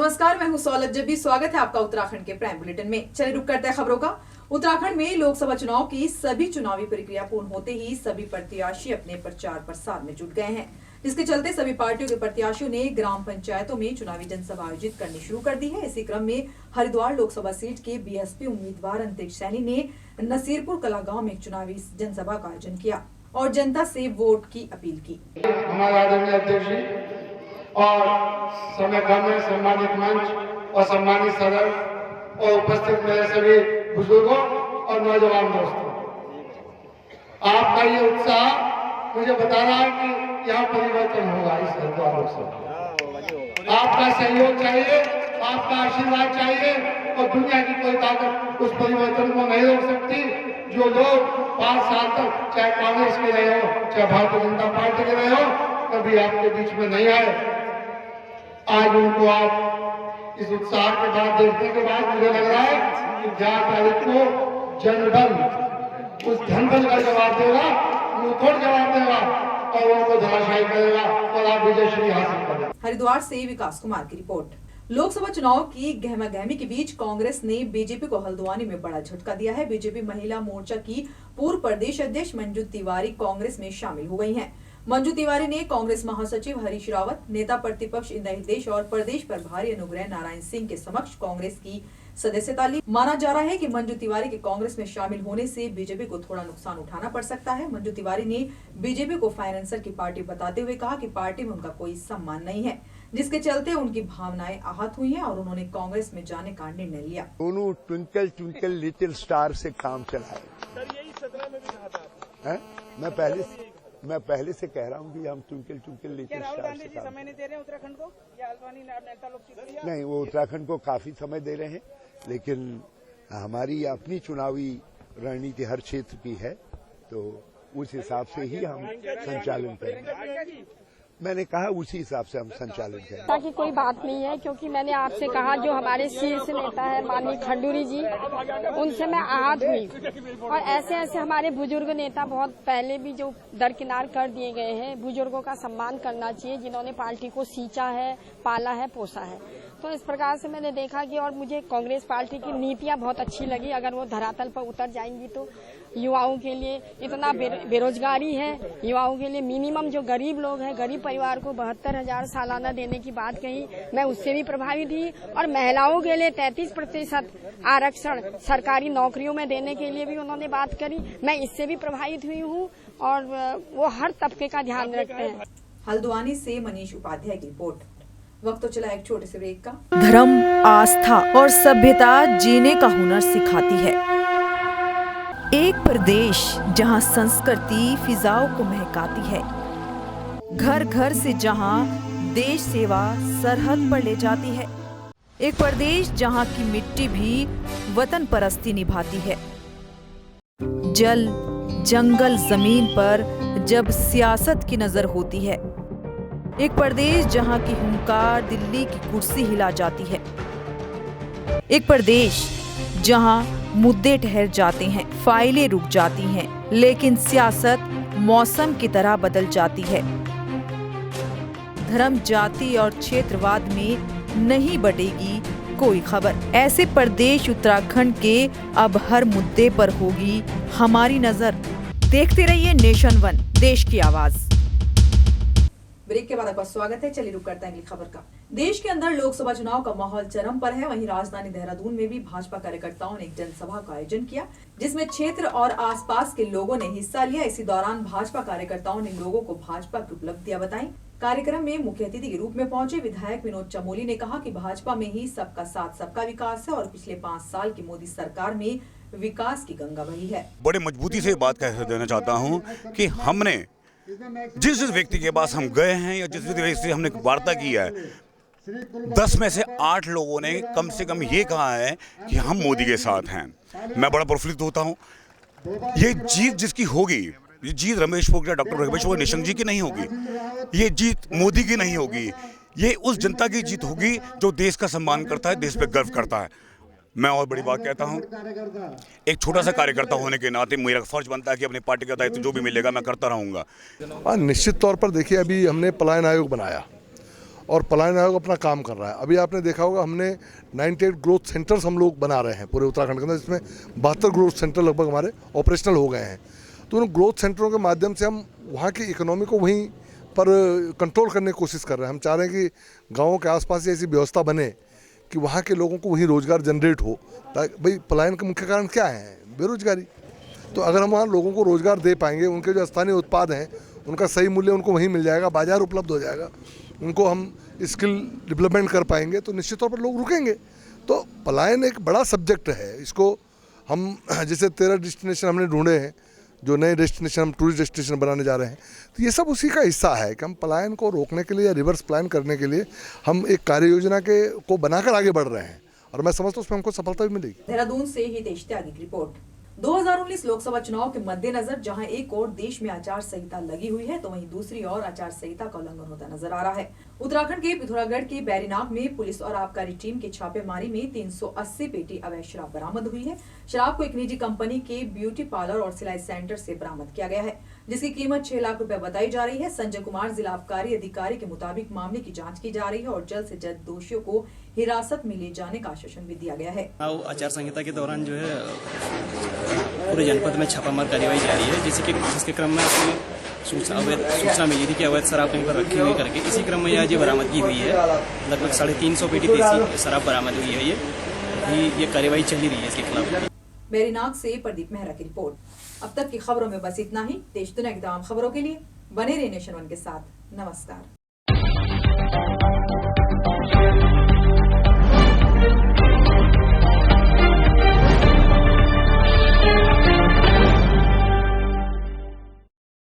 नमस्कार, मैं हूं सौलत जबी। स्वागत है आपका उत्तराखंड के प्राइम बुलेटिन में। चलिए रुक करते हैं खबरों का। उत्तराखंड में लोकसभा चुनाव की सभी चुनावी प्रक्रिया पूर्ण होते ही सभी प्रत्याशी अपने प्रचार प्रसार में जुट गए हैं, जिसके चलते सभी पार्टियों के प्रत्याशियों ने ग्राम पंचायतों में चुनावी जनसभा आयोजित करनी शुरू कर दी है। इसी क्रम में हरिद्वार लोकसभा सीट के बीएसपी उम्मीदवार अंतरिक्ष सैनी ने नसीरपुर कला गाँव में चुनावी जनसभा का आयोजन किया और जनता से वोट की अपील की। हमारे आदरणीय अध्यक्ष जी और समय में सम्मानित मंच और सम्मानित सदन और उपस्थित मेरे सभी बुजुर्गों और नौजवान दोस्तों, आपका ये उत्साह मुझे बता रहा है कि यहाँ परिवर्तन होगा। इस हरिद्वार लोकसभा आपका सहयोग चाहिए, आपका आशीर्वाद चाहिए और दुनिया की कोई ताकत उस परिवर्तन को नहीं रोक सकती। जो लोग 5 साल तक चाहे कांग्रेस के रहे हो चाहे भारतीय जनता पार्टी के रहे हो, कभी आपके बीच में नहीं आए, आज उनको आप इस उत्साह के बाद देखने के बाद मुझे लग रहा है कि 11 तारीख को जनबल उस धनबल का जवाब देगा, मुंहतोड़ जवाब देगा और उनको धराशायी करेगा और आप विजयश्री हासिल करेंगे। हरिद्वार से विकास कुमार की रिपोर्ट। लोकसभा चुनाव की गहमागहमी के बीच कांग्रेस ने बीजेपी को हल्द्वानी में बड़ा झटका दिया है। बीजेपी महिला मोर्चा की पूर्व प्रदेश अध्यक्ष मंजू तिवारी कांग्रेस में शामिल हो गई हैं। मंजू तिवारी ने कांग्रेस महासचिव हरीश रावत, नेता प्रतिपक्ष इंद्र देश और प्रदेश प्रभारी अनुग्रह नारायण सिंह के समक्ष कांग्रेस की सदस्यता ली। माना जा रहा है कि मंजू तिवारी के कांग्रेस में शामिल होने से बीजेपी को थोड़ा नुकसान उठाना पड़ सकता है। मंजू तिवारी ने बीजेपी को फाइनेंसर की पार्टी बताते हुए कहा कि पार्टी में उनका कोई सम्मान नहीं है, जिसके चलते उनकी भावनाएं आहत हुई हैं और उन्होंने कांग्रेस में जाने का निर्णय लिया। दोनों ट्विंकल ट्विंकल लिटिल स्टार से काम चलाए। मैं पहले से कह रहा हूँ कि हम ट्विंकल ट्विंकल लिटिल स्टार से काम समय नहीं दे रहे उत्तराखंड को, या हल्द्वानी नेता लोग नहीं, वो उत्तराखंड को काफी समय दे रहे हैं, लेकिन हमारी अपनी चुनावी रणनीति हर क्षेत्र की है, तो उस हिसाब से ही हम संचालन करेंगे। मैंने कहा उसी हिसाब से हम संचालन करेंगे। ताकि कोई बात नहीं है, क्योंकि मैंने आपसे कहा जो हमारे शीर्ष नेता है माननीय खंडूरी जी, उनसे मैं आहत हुई और ऐसे ऐसे हमारे बुजुर्ग नेता बहुत पहले भी जो दरकिनार कर दिए गए हैं। बुजुर्गों का सम्मान करना चाहिए जिन्होंने पार्टी को सींचा है, पाला है, पोसा है। तो इस प्रकार से मैंने देखा कि और मुझे कांग्रेस पार्टी की नीतियां बहुत अच्छी लगी। अगर वो धरातल पर उतर जाएंगी तो युवाओं के लिए इतना बेरोजगारी है, युवाओं के लिए मिनिमम जो गरीब लोग हैं, गरीब परिवार को 72,000 सालाना देने की बात कही, मैं उससे भी प्रभावित हुई। और महिलाओं के लिए 33% आरक्षण सरकारी नौकरियों में देने के लिए भी उन्होंने बात करी, मैं इससे भी प्रभावित हुई हूँ और वो हर तबके का ध्यान रखते हैं। हल्द्वानी से मनीष उपाध्याय की रिपोर्ट। वक्त तो चला एक छोटे से ब्रेक का। धर्म, आस्था और सभ्यता जीने का हुनर सिखाती है। एक प्रदेश जहां संस्कृति फिजाओं को महकाती है, घर घर से जहां देश सेवा सरहद पर ले जाती है। एक प्रदेश जहां की मिट्टी भी वतन परस्ती निभाती है। जल, जंगल, जमीन पर जब सियासत की नजर होती है। एक प्रदेश जहां की हुंकार दिल्ली की कुर्सी हिला जाती है। एक प्रदेश जहां मुद्दे ठहर जाते हैं, फाइलें रुक जाती हैं, लेकिन सियासत मौसम की तरह बदल जाती है। धर्म, जाति और क्षेत्रवाद में नहीं बढ़ेगी कोई खबर। ऐसे प्रदेश उत्तराखंड के अब हर मुद्दे पर होगी हमारी नजर। देखते रहिए नेशन वन, देश की आवाज। ब्रेक के बाद आपका स्वागत है। चलिए रुक करते हैं अगली खबर का। देश के अंदर लोकसभा चुनाव का माहौल चरम पर है। वहीं राजधानी देहरादून में भी भाजपा कार्यकर्ताओं ने एक जनसभा का आयोजन किया, जिसमें क्षेत्र और आसपास के लोगों ने हिस्सा लिया। इसी दौरान भाजपा कार्यकर्ताओं ने लोगों को भाजपा की उपलब्धियां बताई। कार्यक्रम में मुख्य अतिथि के रूप में पहुंचे विधायक विनोद चमोली ने कहा कि भाजपा में ही सबका साथ सबका विकास है और पिछले 5 साल की मोदी सरकार में विकास की गंगा बही है। बड़े मजबूती से बात कह देना चाहता हूँ कि हमने जिस व्यक्ति के पास हम गए हैं या जिस व्यक्ति से हमने वार्ता की है, 10 में से 8 लोगों ने कम से कम ये कहा है कि हम मोदी के साथ हैं। मैं बड़ा प्रफुल्लित होता हूँ। ये जीत जिसकी होगी, ये जीत रमेश पोखरियाल, डॉक्टर रमेश पोखरियाल निशंक जी की नहीं होगी, ये जीत मोदी की नहीं होगी, ये उस जनता की जीत होगी जो देश का सम्मान करता है, देश पे गर्व करता है। मैं और बड़ी बात कहता हूं, एक छोटा सा कार्यकर्ता होने के नाते मेरा फर्ज बनता है कि अपनी पार्टी का दायित्व जो भी मिलेगा मैं करता रहूंगा। निश्चित तौर पर देखिए, अभी हमने पलायन आयोग बनाया और पलायन आयोग अपना काम कर रहा है। अभी आपने देखा होगा हमने 98 ग्रोथ सेंटर्स हम लोग बना रहे हैं पूरे उत्तराखंड के अंदर, जिसमें 72 ग्रोथ सेंटर लगभग हमारे ऑपरेशनल हो गए हैं। तो उन ग्रोथ सेंटरों के माध्यम से हम वहाँ की इकोनॉमी को वहीं पर कंट्रोल करने की कोशिश कर रहे हैं। हम चाह रहे हैं कि गाँवों के आसपास ऐसी व्यवस्था बने कि वहाँ के लोगों को वहीं रोजगार जनरेट हो। ताकि भाई पलायन का मुख्य कारण क्या है? बेरोजगारी। तो अगर हम वहाँ लोगों को रोजगार दे पाएंगे, उनके जो स्थानीय उत्पाद हैं उनका सही मूल्य उनको वहीं मिल जाएगा, बाजार उपलब्ध हो जाएगा, उनको हम स्किल डेवलपमेंट कर पाएंगे, तो निश्चित तौर पर लोग रुकेंगे। तो पलायन एक बड़ा सब्जेक्ट है। इसको हम जैसे 13 डेस्टिनेशन हमने ढूंढे हैं, जो नए डेस्टिनेशन हम टूरिस्ट डेस्टिनेशन बनाने जा रहे हैं, तो ये सब उसी का हिस्सा है कि हम पलायन को रोकने के लिए या रिवर्स प्लान करने के लिए हम एक कार्य योजना को बनाकर आगे बढ़ रहे हैं, और मैं समझता हूँ उसमें हमको सफलता भी मिलेगी। देहरादून से ही देश त्यागी की रिपोर्ट। 2019 लोकसभा चुनाव के मद्देनजर जहां एक ओर देश में आचार संहिता लगी हुई है, तो वहीं दूसरी ओर आचार संहिता का उल्लंघन होता नजर आ रहा है। उत्तराखंड के पिथौरागढ़ के बैरीनाग में पुलिस और आबकारी टीम की छापेमारी में 380 पेटी अवैध शराब बरामद हुई है। शराब को एक निजी कंपनी के ब्यूटी पार्लर और सिलाई सेंटर से बरामद किया गया है, जिसकी कीमत 6 लाख रुपए बताई जा रही है। संजय कुमार जिला आबकारी अधिकारी के मुताबिक मामले की जाँच की जा रही है और जल्द से जल्द दोषियों को हिरासत में ले जाने का आश्वासन भी दिया गया है। आचार संहिता के दौरान जो है पूरे जनपद में छापामार कार्रवाई जारी है, जिसके क्रम में सूचना मिली थी कि अवैध शराब कहीं पर रखी हुई करके, इसी क्रम में यह बरामदगी हुई है। लगभग 350 पेटी देसी शराब बरामद हुई है। ये कार्रवाई चल रही है इसके खिलाफ। बैरीनाग से प्रदीप मेहरा की रिपोर्ट। अब तक की खबरों में बस इतना ही। देश दुनिया की तमाम खबरों के लिए बने रहिए नेशन वन के साथ। नमस्कार।